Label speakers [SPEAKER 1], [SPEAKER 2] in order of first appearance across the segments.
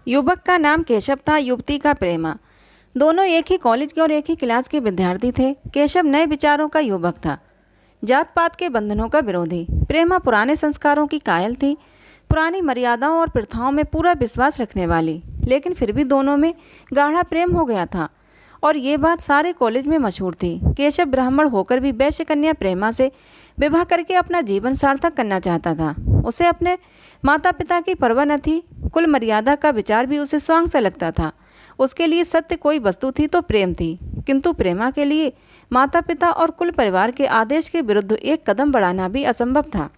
[SPEAKER 1] युवक का नाम केशव था, युवती का प्रेमा। दोनों एक ही कॉलेज के और एक ही क्लास के विद्यार्थी थे। केशव नए विचारों का युवक था, जात पात के बंधनों का विरोधी। प्रेमा पुराने संस्कारों की कायल थी, पुरानी मर्यादाओं और प्रथाओं में पूरा विश्वास रखने वाली। लेकिन फिर भी दोनों में गाढ़ा प्रेम हो गया था और ये बात सारे कॉलेज में मशहूर थी। केशव ब्राह्मण होकर भी वैश्य कन्या प्रेमा से विवाह करके अपना जीवन सार्थक करना चाहता था। उसे अपने माता पिता की परवाह न थी, कुल मर्यादा का विचार भी उसे स्वांग सा लगता था। उसके लिए सत्य कोई वस्तु थी तो प्रेम थी, किंतु प्रेमा के लिए माता पिता और कुल परिवार के आदेश के विरुद्ध एक कदम बढ़ाना भी असंभव था।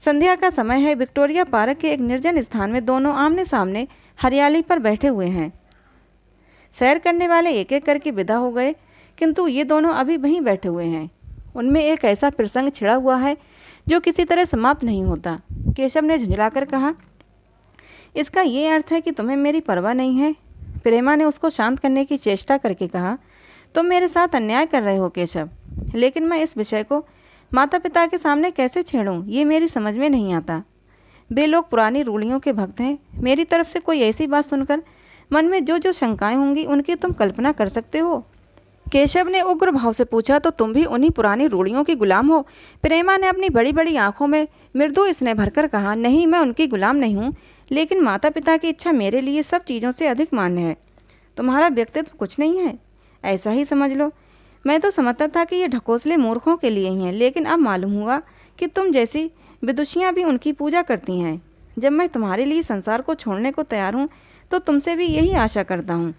[SPEAKER 1] संध्या का समय है। विक्टोरिया पार्क के एक निर्जन स्थान में दोनों आमने सामने हरियाली पर बैठे हुए हैं। सैर करने वाले एक एक करके विदा हो गए, किंतु ये दोनों अभी वहीं बैठे हुए हैं। उनमें एक ऐसा प्रसंग छिड़ा हुआ है जो किसी तरह समाप्त नहीं होता। केशव ने झुंझलाकर कहा, इसका ये अर्थ है कि तुम्हें मेरी परवाह नहीं है? प्रेमा ने उसको शांत करने की चेष्टा करके कहा, तुम मेरे साथ अन्याय कर रहे हो केशव, लेकिन मैं इस विषय को माता पिता के सामने कैसे छेड़ूं, ये मेरी समझ में नहीं आता। वे लोग पुरानी रूढ़ियों के भक्त हैं। मेरी तरफ से कोई ऐसी बात सुनकर मन में जो जो शंकाएं होंगी उनकी तुम कल्पना कर सकते हो? केशव ने उग्र भाव से पूछा, तो तुम भी उन्हीं पुरानी रूढ़ियों की गुलाम हो? प्रेमा ने अपनी बड़ी बड़ी आंखों में मृदु स्नेह भरकर कहा, नहीं, मैं उनकी गुलाम नहीं हूँ, लेकिन माता पिता की इच्छा मेरे लिए सब चीज़ों से अधिक मान्य है। तुम्हारा व्यक्तित्व कुछ नहीं है, ऐसा ही समझ लो। मैं तो समझता था कि ये ढकोसले मूर्खों के लिए ही हैं, लेकिन अब मालूम हुआ कि तुम जैसी विदुषियाँ भी उनकी पूजा करती हैं। जब मैं तुम्हारे लिए संसार को छोड़ने को तैयार हूँ तो तुमसे भी यही आशा करता हूँ।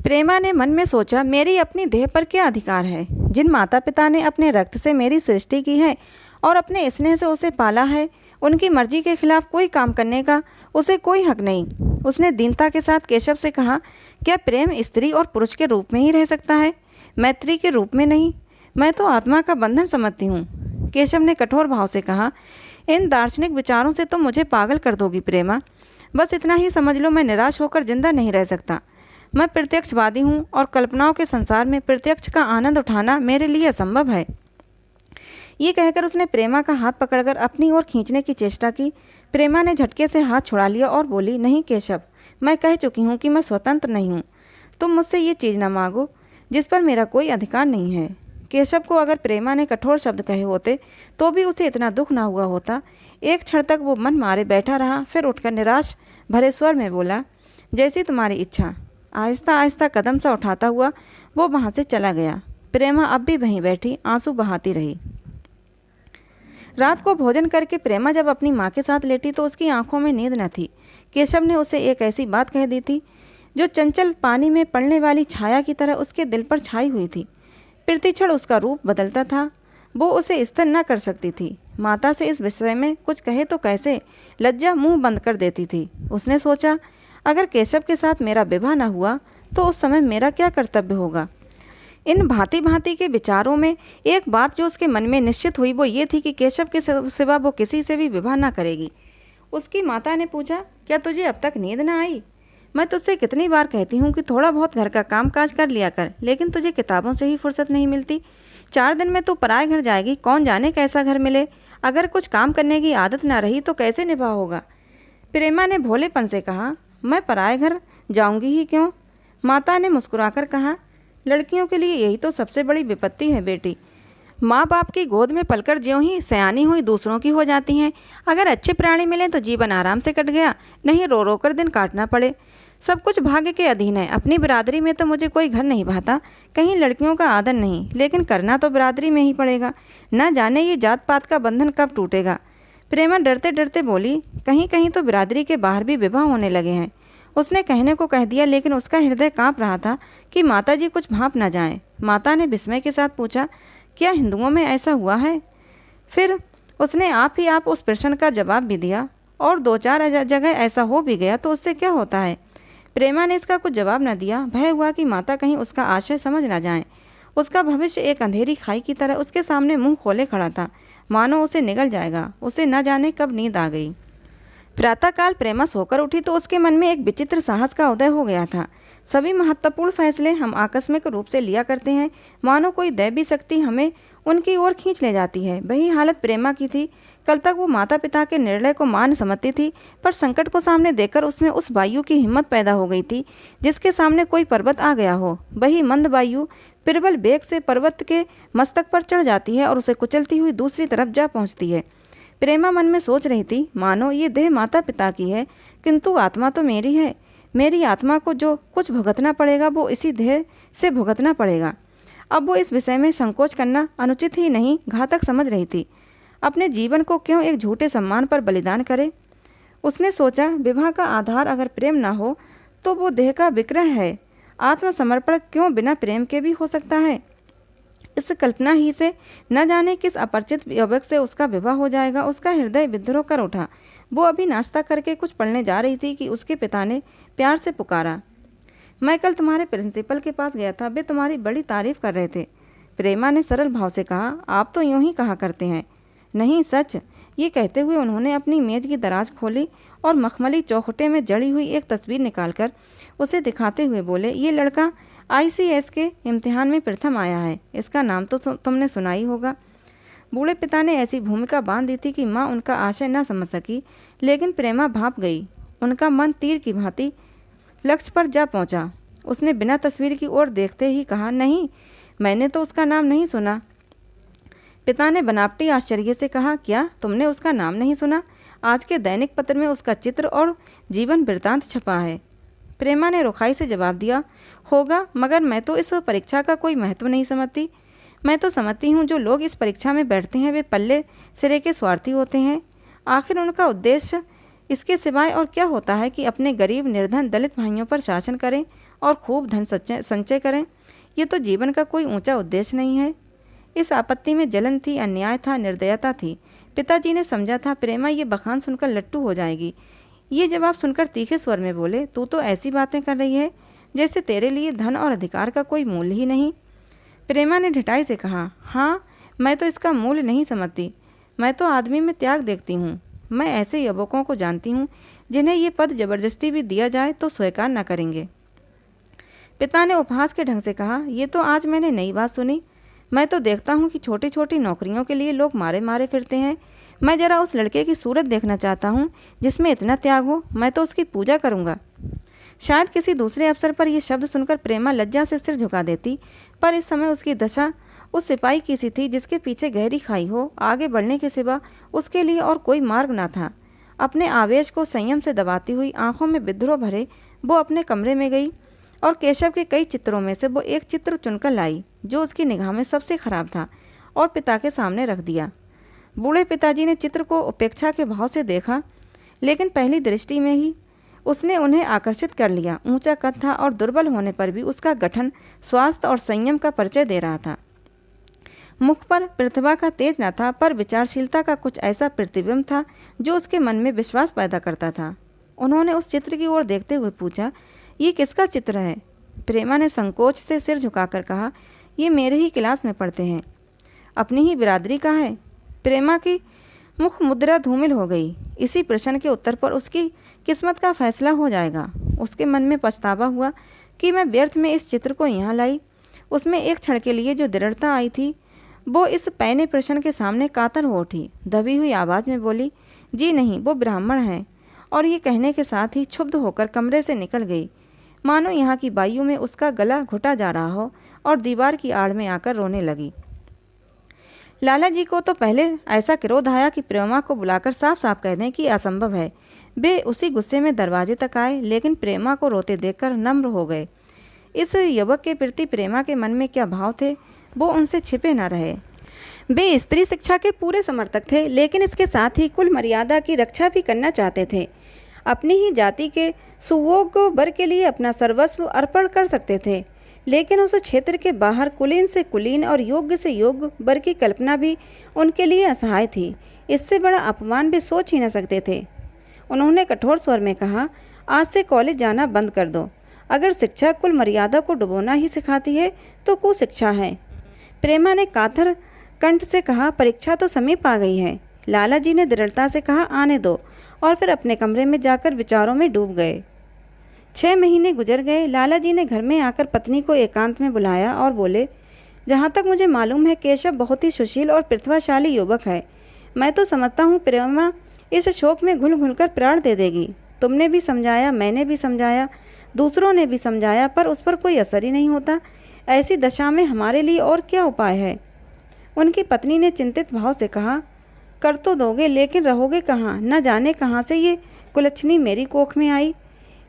[SPEAKER 1] प्रेमा ने मन में सोचा, मेरी अपनी देह पर क्या अधिकार है? जिन माता पिता ने अपने रक्त से मेरी सृष्टि की है और अपने स्नेह से उसे पाला है, उनकी मर्जी के खिलाफ कोई काम करने का उसे कोई हक नहीं। उसने दीनता के साथ केशव से कहा, क्या प्रेम स्त्री और पुरुष के रूप में ही रह सकता है, मैत्री के रूप में नहीं? मैं तो आत्मा का बंधन समझती हूँ। केशव ने कठोर भाव से कहा, इन दार्शनिक विचारों से तुम मुझे पागल कर दोगी प्रेमा। बस इतना ही समझ लो, मैं निराश होकर जिंदा नहीं रह सकता। मैं प्रत्यक्षवादी हूँ और कल्पनाओं के संसार में प्रत्यक्ष का आनंद उठाना मेरे लिए असंभव है। ये कहकर उसने प्रेमा का हाथ पकड़कर अपनी ओर खींचने की चेष्टा की। प्रेमा ने झटके से हाथ छुड़ा लिया और बोली, नहीं केशव, मैं कह चुकी हूँ कि मैं स्वतंत्र नहीं हूँ। तुम मुझसे ये चीज़ न मांगो जिस पर मेरा कोई अधिकार नहीं है। केशव को अगर प्रेमा ने कठोर शब्द कहे होते तो भी उसे इतना दुख ना हुआ होता। एक क्षण तक वो मन मारे बैठा रहा, फिर उठकर निराश भरे स्वर में बोला, जैसी तुम्हारी इच्छा। आहिस्ता आहिस्ता कदम सा उठाता हुआ वो वहाँ से चला गया। प्रेमा अब भी वहीं बैठी आंसू बहाती रही। रात को भोजन करके प्रेमा जब अपनी माँ के साथ लेटी तो उसकी आंखों में नींद न थी। केशव ने उसे एक ऐसी बात कह दी थी जो चंचल पानी में पड़ने वाली छाया की तरह उसके दिल पर छाई हुई थी। प्रतिक्षण उसका रूप बदलता था। वो उसे स्थिर न कर सकती थी। माता से इस विषय में कुछ कहे तो कैसे, लज्जा मुंह बंद कर देती थी। उसने सोचा, अगर केशव के साथ मेरा विवाह न हुआ तो उस समय मेरा क्या कर्तव्य होगा। इन भांति भांति के विचारों में एक बात जो उसके मन में निश्चित हुई वो ये थी कि केशव के सिवा वो किसी से भी विवाह ना करेगी। उसकी माता ने पूछा, क्या तुझे अब तक नींद ना आई? मैं तुझसे कितनी बार कहती हूँ कि थोड़ा बहुत घर का काम काज कर लिया कर, लेकिन तुझे किताबों से ही फुर्सत नहीं मिलती। 4 दिन में तू पराए घर जाएगी, कौन जाने कैसा घर मिले। अगर कुछ काम करने की आदत ना रही तो कैसे निभा होगा। प्रेमा ने भोलेपन से कहा, मैं पराए घर जाऊंगी ही क्यों? माता ने मुस्कुराकर कहा, लड़कियों के लिए यही तो सबसे बड़ी विपत्ति है बेटी। माँ बाप की गोद में पलकर ज्यों ही सयानी हुई दूसरों की हो जाती हैं। अगर अच्छे प्राणी मिलें तो जीवन आराम से कट गया, नहीं रो रो कर दिन काटना पड़े। सब कुछ भाग्य के अधीन है। अपनी बिरादरी में तो मुझे कोई घर नहीं भाता, कहीं लड़कियों का आदर नहीं, लेकिन करना तो बिरादरी में ही पड़ेगा। न जाने ये जात पात का बंधन कब टूटेगा। प्रेमा डरते डरते बोली, कहीं कहीं तो बिरादरी के बाहर भी विवाह होने लगे हैं। उसने कहने को कह दिया, लेकिन उसका हृदय काँप रहा था कि माताजी कुछ भांप न जाएं। माता ने विस्मय के साथ पूछा, क्या हिंदुओं में ऐसा हुआ है? फिर उसने आप ही आप उस प्रश्न का जवाब भी दिया, और 2-4 जगह ऐसा हो भी गया तो उससे क्या होता है। प्रेमा ने इसका कुछ जवाब न दिया। भय हुआ कि माता कहीं उसका आशय समझ न जाए। उसका भविष्य एक अंधेरी खाई की तरह उसके सामने मुंह खोले खड़ा था, मानो उसे निगल जाएगा। उसे न जाने कब नींद आ गई। प्रातःकाल प्रेमा सोकर उठी तो उसके मन में एक विचित्र साहस का उदय हो गया था। सभी महत्वपूर्ण फैसले हम आकस्मिक रूप से लिया करते हैं, मानो कोई दैवी शक्ति हमें उनकी ओर खींच ले जाती है। वही हालत प्रेमा की थी। कल तक वो माता पिता के निर्णय को मान समझती थी, पर संकट को सामने देखकर उसमें उस वायु की हिम्मत पैदा हो गई थी जिसके सामने कोई पर्वत आ गया हो। वही मंद वायु प्रबल वेग से पर्वत के मस्तक पर चढ़ जाती है और उसे कुचलती हुई दूसरी तरफ जा पहुंचती है। प्रेमा मन में सोच रही थी, मानो ये देह माता पिता की है, किंतु आत्मा तो मेरी है। मेरी आत्मा को जो कुछ भुगतना पड़ेगा वो इसी देह से भुगतना पड़ेगा। अब वो इस विषय में संकोच करना अनुचित ही नहीं, घातक समझ रही थी। अपने जीवन को क्यों एक झूठे सम्मान पर बलिदान करे। उसने सोचा, विवाह का आधार अगर प्रेम ना हो तो वो देह का विक्रय है। आत्मसमर्पण क्यों बिना प्रेम के भी हो सकता है। इस कल्पना ही से न जाने किस अपरिचित युवक से उसका विवाह हो जाएगा। उसका हृदय विद्रोह कर उठा। वो अभी नाश्ता करके कुछ पढ़ने जा रही थी कि उसके पिता ने प्यार से पुकारा, मैं कल तुम्हारे प्रिंसिपल के पास गया था, वे तुम्हारी बड़ी तारीफ कर रहे थे। प्रेमा ने सरल भाव से कहा, आप तो यूं ही कहा करते हैं। नहीं, सच। ये कहते हुए उन्होंने अपनी मेज की दराज खोली और मखमली चौखटे में जड़ी हुई एक तस्वीर निकालकर उसे दिखाते हुए बोले, ये लड़का ICS के इम्तिहान में प्रथम आया है। इसका नाम तो तुमने सुना ही होगा। बूढ़े पिता ने ऐसी भूमिका बांध दी थी कि माँ उनका आशय न समझ सकी, लेकिन प्रेमा भाप गई। उनका मन तीर की भांति लक्ष्य पर जा पहुंचा। उसने बिना तस्वीर की ओर देखते ही कहा, नहीं, मैंने तो उसका नाम नहीं सुना। पिता ने बनावटी आश्चर्य से कहा, क्या तुमने उसका नाम नहीं सुना? आज के दैनिक पत्र में उसका चित्र और जीवन वृत्तांत छपा है। प्रेमा ने रुखाई से जवाब दिया, होगा, मगर मैं तो इस परीक्षा का कोई महत्व नहीं समझती। मैं तो समझती हूँ जो लोग इस परीक्षा में बैठते हैं वे पल्ले सिरे के स्वार्थी होते हैं। आखिर उनका उद्देश्य इसके सिवाय और क्या होता है कि अपने गरीब निर्धन दलित भाइयों पर शासन करें और खूब धन संचय करें। ये तो जीवन का कोई ऊंचा उद्देश्य नहीं है। इस आपत्ति में जलन थी, अन्याय था, निर्दयता थी। पिताजी ने समझा था प्रेमा ये बखान सुनकर लट्टू हो जाएगी। ये जवाब सुनकर तीखे स्वर में बोले, तू तो ऐसी बातें कर रही है जैसे तेरे लिए धन और अधिकार का कोई मूल्य ही नहीं। प्रेमा ने ढिठाई से कहा, हाँ, मैं तो इसका मूल्य नहीं समझती। मैं तो आदमी में त्याग देखती हूँ। मैं ऐसे युवकों को जानती हूँ जिन्हें ये पद जबरदस्ती भी दिया जाए तो स्वीकार न करेंगे। पिता ने उपहास के ढंग से कहा, ये तो आज मैंने नई बात सुनी। मैं तो देखता हूँ कि छोटी छोटी नौकरियों के लिए लोग मारे मारे फिरते हैं। मैं जरा उस लड़के की सूरत देखना चाहता हूँ जिसमें इतना त्याग हो। मैं तो उसकी पूजा करूँगा। शायद किसी दूसरे अवसर पर यह शब्द सुनकर प्रेमा लज्जा से सिर झुका देती, पर इस समय उसकी दशा उस सिपाही की सी थी जिसके पीछे गहरी खाई हो। आगे बढ़ने के सिवा उसके लिए और कोई मार्ग न था। अपने आवेश को संयम से दबाती हुई, आंखों में विद्रोह भरे, वो अपने कमरे में गई और केशव के कई चित्रों में से वो एक चित्र चुनकर लाई जो उसकी निगाह में सबसे खराब था और पिता के सामने रख दिया। बूढ़े पिताजी ने चित्र को उपेक्षा के भाव से देखा, लेकिन पहली दृष्टि में ही उसने उन्हें आकर्षित कर लिया। ऊंचा कद था और दुर्बल होने पर भी उसका गठन स्वास्थ्य और संयम का परिचय दे रहा था। मुख पर प्रतिभा का तेज न था, पर विचारशीलता का कुछ ऐसा प्रतिबिंब था जो उसके मन में विश्वास पैदा करता था। उन्होंने उस चित्र की ओर देखते हुए पूछा, ये किसका चित्र है? प्रेमा ने संकोच से सिर झुकाकर कहा, ये मेरे ही क्लास में पढ़ते हैं। अपनी ही बिरादरी का है। प्रेमा की मुख मुद्रा धूमिल हो गई। इसी प्रश्न के उत्तर पर उसकी किस्मत का फैसला हो जाएगा। उसके मन में पछतावा हुआ कि मैं व्यर्थ में इस चित्र को यहाँ लाई। उसमें एक क्षण के लिए जो दृढ़ता आई थी वो इस पैने प्रश्न के सामने कातर हो उठी। दबी हुई आवाज़ में बोली, जी नहीं, वो ब्राह्मण हैं। और ये कहने के साथ ही क्षुब्ध होकर कमरे से निकल गई, मानो यहाँ की वायु में उसका गला घुटा जा रहा हो, और दीवार की आड़ में आकर रोने लगी। लाला जी को तो पहले ऐसा क्रोध आया कि प्रेमा को बुलाकर साफ साफ कह दें कि असंभव है। वे उसी गुस्से में दरवाजे तक आए, लेकिन प्रेमा को रोते देखकर नम्र हो गए। इस युवक के प्रति प्रेमा के मन में क्या भाव थे वो उनसे छिपे न रहे। वे स्त्री शिक्षा के पूरे समर्थक थे, लेकिन इसके साथ ही कुल मर्यादा की रक्षा भी करना चाहते थे। अपनी ही जाति के सुयोग्य वर्ग के लिए अपना सर्वस्व अर्पण कर सकते थे, लेकिन उस क्षेत्र के बाहर कुलीन से कुलीन और योग्य से योग्य वर्ग की कल्पना भी उनके लिए असहाय थी। इससे बड़ा अपमान वे सोच ही न सकते थे। उन्होंने कठोर स्वर में कहा, आज से कॉलेज जाना बंद कर दो। अगर शिक्षा कुल मर्यादा को डुबोना ही सिखाती है तो कुशिक्षा है। प्रेमा ने कातर कंठ से कहा, परीक्षा तो समीप आ गई है। लाला जी ने दृढ़ता से कहा, आने दो, और फिर अपने कमरे में जाकर विचारों में डूब गए। 6 महीने गुजर गए। लाला जी ने घर में आकर पत्नी को एकांत में बुलाया और बोले, जहाँ तक मुझे मालूम है केशव बहुत ही सुशील और प्रतिभाशाली युवक है। मैं तो समझता हूँ प्रेमा इस शोक में घुल घुल कर प्राण दे देगी। तुमने भी समझाया, मैंने भी समझाया, दूसरों ने भी समझाया, पर उस पर कोई असर ही नहीं होता। ऐसी दशा में हमारे लिए और क्या उपाय है? उनकी पत्नी ने चिंतित भाव से कहा। कर तो दोगे, लेकिन रहोगे कहाँ? न जाने कहाँ से ये कुलच्छनी मेरी कोख में आई।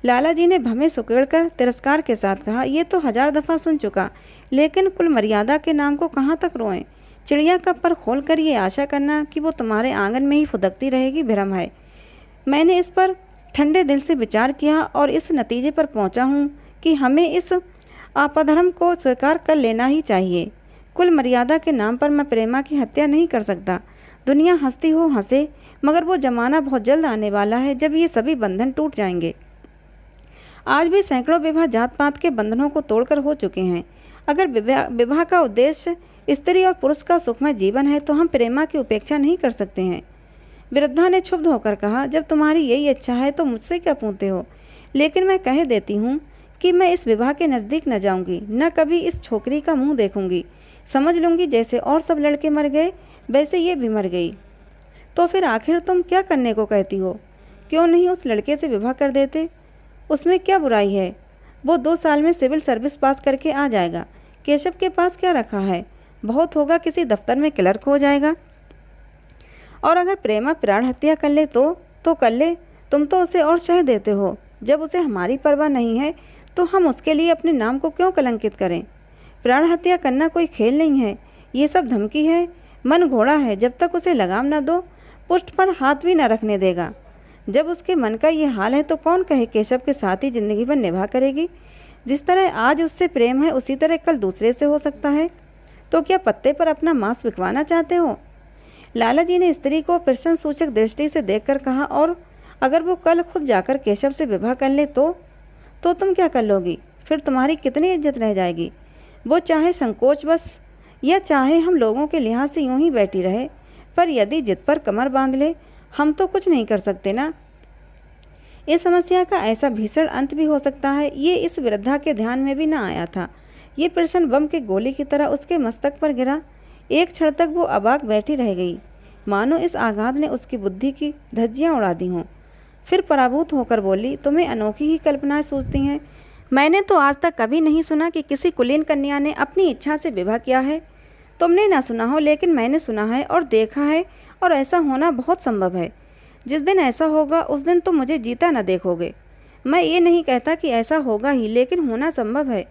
[SPEAKER 1] लाला जी ने भवें सुकेड़कर तिरस्कार के साथ कहा, ये तो 1000 दफ़ा सुन चुका, लेकिन कुल मर्यादा के नाम को कहाँ तक रोएं? चिड़िया का पर खोल कर ये आशा करना कि वो तुम्हारे आंगन में ही फुदकती रहेगी भ्रम है। मैंने इस पर ठंडे दिल से विचार किया और इस नतीजे पर पहुंचा हूँ कि हमें इस आपधर्म को स्वीकार कर लेना ही चाहिए। कुल मर्यादा के नाम पर मैं प्रेमा की हत्या नहीं कर सकता। दुनिया हंसती हो हंसे, मगर वो ज़माना बहुत जल्द आने वाला है जब ये सभी बंधन टूट जाएंगे। आज भी सैकड़ों विवाह जात पात के बंधनों को तोड़कर हो चुके हैं। अगर विवाह का उद्देश्य स्त्री और पुरुष का सुखमय जीवन है तो हम प्रेमा की उपेक्षा नहीं कर सकते हैं। वृद्धा ने क्षुब्ध होकर कहा, जब तुम्हारी यही इच्छा है तो मुझसे क्या पूछते हो? लेकिन मैं कह देती हूँ कि मैं इस विवाह के नज़दीक न जाऊँगी, न कभी इस छोकरी का मुँह देखूँगी। समझ लूँगी जैसे और सब लड़के मर गए वैसे ये भी मर गई। तो फिर आखिर तुम क्या करने को कहती हो? क्यों नहीं उस लड़के से विवाह कर देते? उसमें क्या बुराई है? वो 2 साल में सिविल सर्विस पास करके आ जाएगा। केशव के पास क्या रखा है? बहुत होगा किसी दफ्तर में क्लर्क हो जाएगा। और अगर प्रेमा प्राण हत्या कर ले तो कर ले। तुम तो उसे और शह देते हो। जब उसे हमारी परवाह नहीं है तो हम उसके लिए अपने नाम को क्यों कलंकित करें? प्राण हत्या करना कोई खेल नहीं है, ये सब धमकी है। मन घोड़ा है, जब तक उसे लगाम न दो पुष्ट पर हाथ भी न रखने देगा। जब उसके मन का ये हाल है तो कौन कहे केशव के साथ ही जिंदगी भर निभा करेगी? जिस तरह आज उससे प्रेम है उसी तरह कल दूसरे से हो सकता है। तो क्या पत्ते पर अपना मांस बिकवाना चाहते हो? लाला जी ने स्त्री को प्रश्न सूचक दृष्टि से देखकर कहा, और अगर वो कल खुद जाकर केशव से विवाह कर ले तो तुम क्या कर लोगी? फिर तुम्हारी कितनी इज्जत रह जाएगी? वो चाहे संकोच बस या चाहे हम लोगों के लिहाज से यूं ही बैठी रहे, पर यदि जिद पर कमर बांध ले हम तो कुछ नहीं कर सकते ना। इस समस्या का ऐसा भीषण अंत भी हो सकता है, ये इस वृद्धा के ध्यान में भी न आया था। ये प्रश्न बम के गोली की तरह उसके मस्तक पर गिरा। एक क्षण तक वो अबाक बैठी रह गई, मानो इस आघात ने उसकी बुद्धि की धज्जियाँ उड़ा दी हों। फिर पराभूत होकर बोली, तुम्हें अनोखी ही कल्पनाएं सूझती हैं। मैंने तो आज तक कभी नहीं सुना कि किसी कुलीन कन्या ने अपनी इच्छा से विवाह किया है। तुमने ना सुना हो, लेकिन मैंने सुना है और देखा है, और ऐसा होना बहुत संभव है। जिस दिन ऐसा होगा उस दिन तुम मुझे जीता न देखोगे। मैं ये नहीं कहता कि ऐसा होगा ही, लेकिन होना संभव है।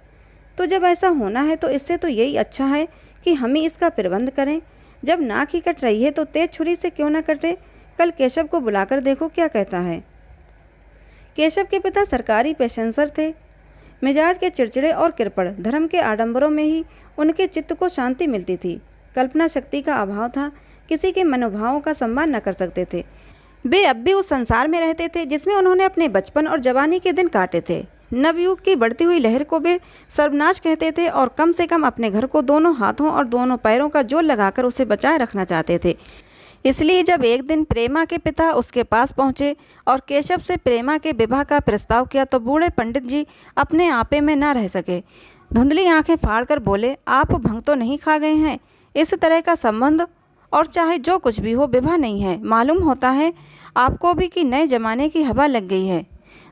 [SPEAKER 1] तो जब ऐसा होना है तो इससे तो यही अच्छा है कि हम ही इसका प्रबंध करें। जब नाक ही कट रही है तो तेज छुरी से क्यों ना कटे? कल केशव को बुलाकर देखो क्या कहता है। केशव के पिता सरकारी पेशेंसर थे। मिजाज के चिड़चिड़े और कृपण धर्म के आडंबरों में ही उनके चित्त को शांति मिलती थी। कल्पना शक्ति का अभाव था, किसी के मनोभावों का सम्मान न कर सकते थे। वे अब भी उस संसार में रहते थे जिसमें उन्होंने अपने बचपन और जवानी के दिन काटे थे। नवयुग की बढ़ती हुई लहर को वे सर्वनाश कहते थे और कम से कम अपने घर को दोनों हाथों और दोनों पैरों का जोर लगाकर उसे बचाए रखना चाहते थे। इसलिए जब एक दिन प्रेमा के पिता उसके पास पहुंचे और केशव से प्रेमा के विवाह का प्रस्ताव किया तो बूढ़े पंडित जी अपने आपे में न रह सके। धुंधली आंखें फाड़कर बोले, आप भंग तो नहीं खा गए हैं? इस तरह का संबंध और चाहे जो कुछ भी हो विवाह नहीं है। मालूम होता है आपको भी कि नए जमाने की हवा लग गई है।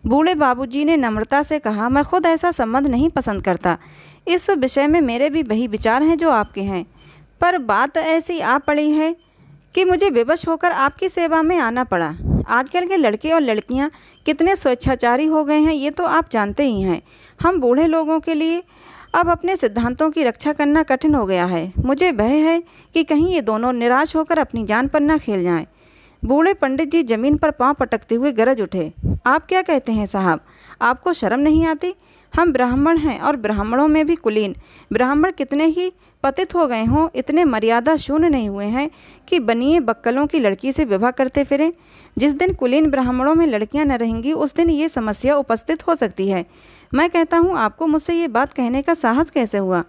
[SPEAKER 1] बूढ़े बाबूजी ने नम्रता से कहा, मैं खुद ऐसा संबंध नहीं पसंद करता। इस विषय में मेरे भी वही विचार हैं जो आपके हैं, पर बात ऐसी आ पड़ी है कि मुझे विवश होकर आपकी सेवा में आना पड़ा। आजकल के लड़के और लड़कियां कितने स्वेच्छाचारी हो गए हैं ये तो आप जानते ही हैं। हम बूढ़े लोगों के लिए अब अपने सिद्धांतों की रक्षा करना कठिन हो गया है। मुझे भय है कि कहीं ये दोनों निराश होकर अपनी जान पर न खेल जाएं। बूढ़े पंडित जी जमीन पर पांव पटकते हुए गरज उठे, आप क्या कहते हैं साहब? आपको शर्म नहीं आती? हम ब्राह्मण हैं और ब्राह्मणों में भी कुलीन। ब्राह्मण कितने ही पतित हो गए हों, इतने मर्यादा शून्य नहीं हुए हैं कि बनिए बक्कलों की लड़की से विवाह करते फिरें। जिस दिन कुलीन ब्राह्मणों में लड़कियां न रहेंगी उस दिन ये समस्या उपस्थित हो सकती है। मैं कहता हूँ आपको मुझसे ये बात कहने का साहस कैसे हुआ?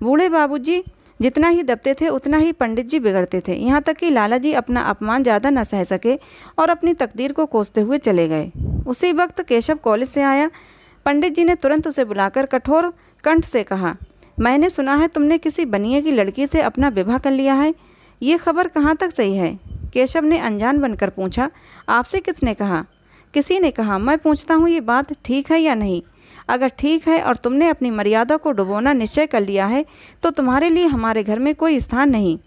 [SPEAKER 1] बूढ़े बाबूजी जितना ही दबते थे उतना ही पंडित जी बिगड़ते थे। यहाँ तक कि लाला जी अपना अपमान ज़्यादा न सह सके और अपनी तकदीर को कोसते हुए चले गए। उसी वक्त केशव कॉलेज से आया। पंडित जी ने तुरंत उसे बुलाकर कठोर कंठ से कहा, मैंने सुना है तुमने किसी बनिए की लड़की से अपना विवाह कर लिया है। ये खबर कहाँ तक सही है? केशव ने अनजान बनकर पूछा, आपसे किसने कहा? किसी ने कहा। मैं पूछता हूँ, ये बात ठीक है या नहीं? अगर ठीक है और तुमने अपनी मर्यादा को डुबोना निश्चय कर लिया है तो तुम्हारे लिए हमारे घर में कोई स्थान नहीं।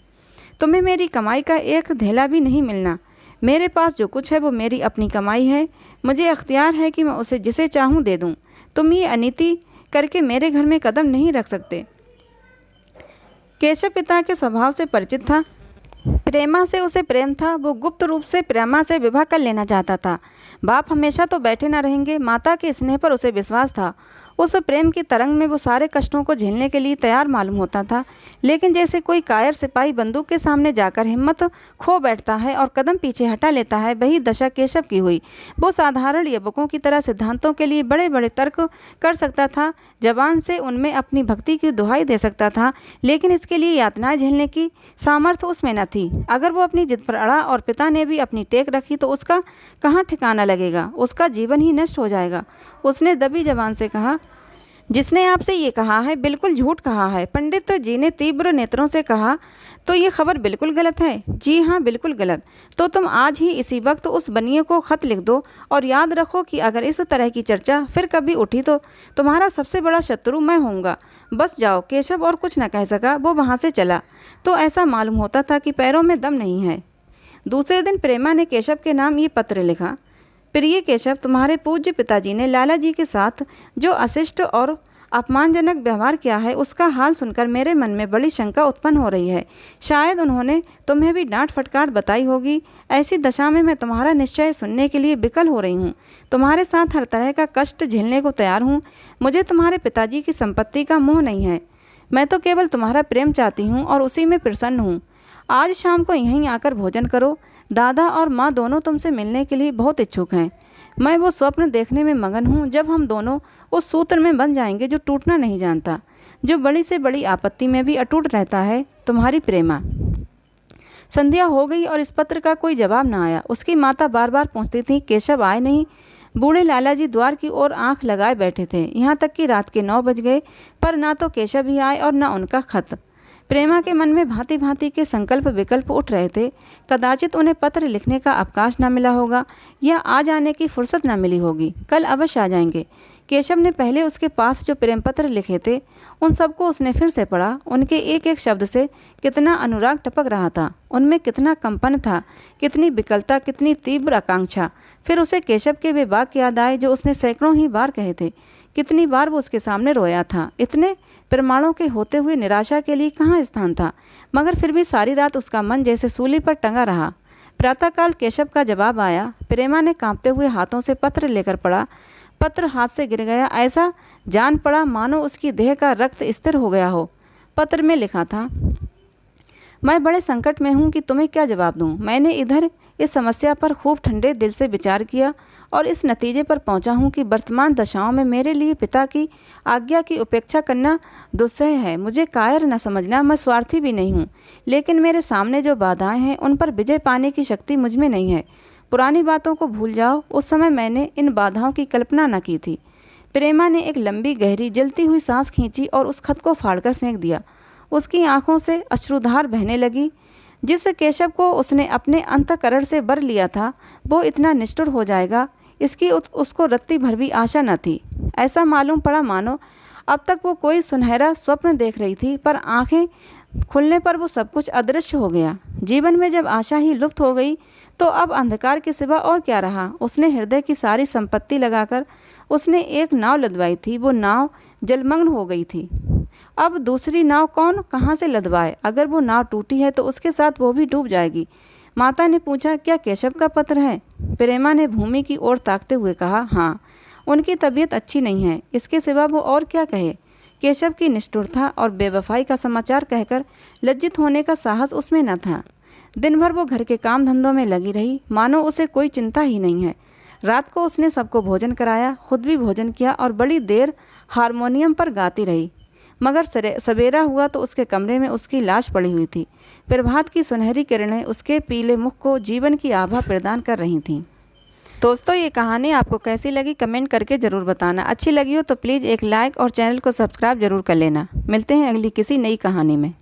[SPEAKER 1] तुम्हें मेरी कमाई का एक धेला भी नहीं मिलना। मेरे पास जो कुछ है वो मेरी अपनी कमाई है। मुझे अख्तियार है कि मैं उसे जिसे चाहूँ दे दूँ। तुम ये अनीति करके मेरे घर में कदम नहीं रख सकते। केशव पिता के स्वभाव से परिचित था। प्रेमा से उसे प्रेम था। वो गुप्त रूप से प्रेमा से विवाह कर लेना चाहता था। बाप हमेशा तो बैठे न रहेंगे। माता के स्नेह पर उसे विश्वास था। उस प्रेम की तरंग में वो सारे कष्टों को झेलने के लिए तैयार मालूम होता था। लेकिन जैसे कोई कायर सिपाही बंदूक के सामने जाकर हिम्मत खो बैठता है और कदम पीछे हटा लेता है, वही दशा केशव की हुई। वो साधारण युवकों की तरह सिद्धांतों के लिए बड़े बड़े तर्क कर सकता था, जबान से उनमें अपनी भक्ति की दुहाई दे सकता था, लेकिन इसके लिए यातनाएं झेलने की सामर्थ्य उसमें न थी। अगर वो अपनी जिद पर अड़ा और पिता ने भी अपनी टेक रखी तो उसका कहाँ ठिकाना लगेगा? उसका जीवन ही नष्ट हो जाएगा। उसने दबी जबान से कहा, जिसने आपसे ये कहा है बिल्कुल झूठ कहा है। पंडित जी ने तीव्र नेत्रों से कहा, तो ये खबर बिल्कुल गलत है। जी हाँ, बिल्कुल गलत। तो तुम आज ही इसी वक्त उस बनिए को खत लिख दो और याद रखो कि अगर इस तरह की चर्चा फिर कभी उठी तो तुम्हारा सबसे बड़ा शत्रु मैं होऊंगा। बस जाओ। केशव और कुछ न कह सका। वो वहाँ से चला तो ऐसा मालूम होता था कि पैरों में दम नहीं है। दूसरे दिन प्रेमा ने केशव के नाम ये पत्र लिखा, प्रिय केशव, तुम्हारे पूज्य पिताजी ने लाला जी के साथ जो अशिष्ट और अपमानजनक व्यवहार किया है उसका हाल सुनकर मेरे मन में बड़ी शंका उत्पन्न हो रही है। शायद उन्होंने तुम्हें भी डांट फटकार बताई होगी। ऐसी दशा में मैं तुम्हारा निश्चय सुनने के लिए विकल हो रही हूँ। तुम्हारे साथ हर तरह का कष्ट झेलने को तैयार हूँ। मुझे तुम्हारे पिताजी की संपत्ति का मोह नहीं है। मैं तो केवल तुम्हारा प्रेम चाहती हूँ और उसी में प्रसन्न हूँ। आज शाम को यहीं आकर भोजन करो। दादा और माँ दोनों तुमसे मिलने के लिए बहुत इच्छुक हैं। मैं वो स्वप्न देखने में मगन हूँ जब हम दोनों उस सूत्र में बंध जाएंगे जो टूटना नहीं जानता, जो बड़ी से बड़ी आपत्ति में भी अटूट रहता है। तुम्हारी प्रेमा। संध्या हो गई और इस पत्र का कोई जवाब न आया। उसकी माता बार बार पूछती थी, केशव आए नहीं? बूढ़े लाला जी द्वार की ओर आंख लगाए बैठे थे। यहाँ तक कि रात के 9 बज गए पर ना तो केशव ही आए और न उनका खत। प्रेमा के मन में भांति भांति के संकल्प विकल्प उठ रहे थे। कदाचित उन्हें पत्र लिखने का अवकाश न मिला होगा या आज आने की फुर्सत न मिली होगी। कल अवश्य आ जाएंगे। केशव ने पहले उसके पास जो प्रेम पत्र लिखे थे उन सबको उसने फिर से पढ़ा। उनके एक एक शब्द से कितना अनुराग टपक रहा था, उनमें कितना कंपन था, कितनी विकलता, कितनी तीव्र आकांक्षा। फिर उसे केशव के वे वाक्य याद आए जो उसने सैकड़ों ही बार कहे थे। कितनी बार वो उसके सामने रोया था। इतने प्रमाणों के होते हुए निराशा के लिए कहाँ स्थान था, मगर फिर भी सारी रात उसका मन जैसे सूली पर टंगा रहा। प्रातःकाल केशव का जवाब आया। प्रेमा ने कांपते हुए हाथों से पत्र लेकर पढ़ा। पत्र हाथ से गिर गया। ऐसा जान पड़ा मानो उसकी देह का रक्त स्थिर हो गया हो। पत्र में लिखा था, मैं बड़े संकट में हूँ कि तुम्हें क्या जवाब दूँ। मैंने इधर इस समस्या पर खूब ठंडे दिल से विचार किया और इस नतीजे पर पहुँचा हूँ कि वर्तमान दशाओं में मेरे लिए पिता की आज्ञा की उपेक्षा करना दुस्सह है। मुझे कायर न समझना, मैं स्वार्थी भी नहीं हूँ, लेकिन मेरे सामने जो बाधाएं हैं उन पर विजय पाने की शक्ति मुझ में नहीं है। पुरानी बातों को भूल जाओ। उस समय मैंने इन बाधाओं की कल्पना न की थी। प्रेमा ने एक लंबी गहरी जलती हुई सांस खींची और उस खत को फाड़कर फेंक दिया। उसकी आंखों से अश्रुधार बहने लगी। जिस केशव को उसने अपने अंतःकरण से बर लिया था वो इतना निष्ठुर हो जाएगा, इसकी उसको रत्ती भर भी आशा न थी। ऐसा मालूम पड़ा मानो अब तक वो कोई सुनहरा स्वप्न देख रही थी, पर आंखें खुलने पर वो सब कुछ अदृश्य हो गया। जीवन में जब आशा ही लुप्त हो गई तो अब अंधकार के सिवा और क्या रहा। उसने हृदय की सारी संपत्ति लगाकर उसने एक नाव लदवाई थी। वो नाव जलमग्न हो गई थी। अब दूसरी नाव कौन कहाँ से लदवाए? अगर वो नाव टूटी है तो उसके साथ वो भी डूब जाएगी। माता ने पूछा, क्या केशव का पत्र है? प्रेमा ने भूमि की ओर ताकते हुए कहा, हाँ। उनकी तबीयत अच्छी नहीं है। इसके सिवा वो और क्या कहे? केशव की निष्ठुरता और बेवफाई का समाचार कहकर लज्जित होने का साहस उसमें न था। दिन भर वो घर के काम धंधों में लगी रही, मानो उसे कोई चिंता ही नहीं है। रात को उसने सबको भोजन कराया, खुद भी भोजन किया और बड़ी देर हारमोनियम पर गाती रही। मगर सवेरा हुआ तो उसके कमरे में उसकी लाश पड़ी हुई थी। प्रभात की सुनहरी किरणें उसके पीले मुख को जीवन की आभा प्रदान कर रही थीं। दोस्तों, ये कहानी आपको कैसी लगी कमेंट करके ज़रूर बताना। अच्छी लगी हो तो प्लीज़ एक लाइक और चैनल को सब्सक्राइब जरूर कर लेना। मिलते हैं अगली किसी नई कहानी में।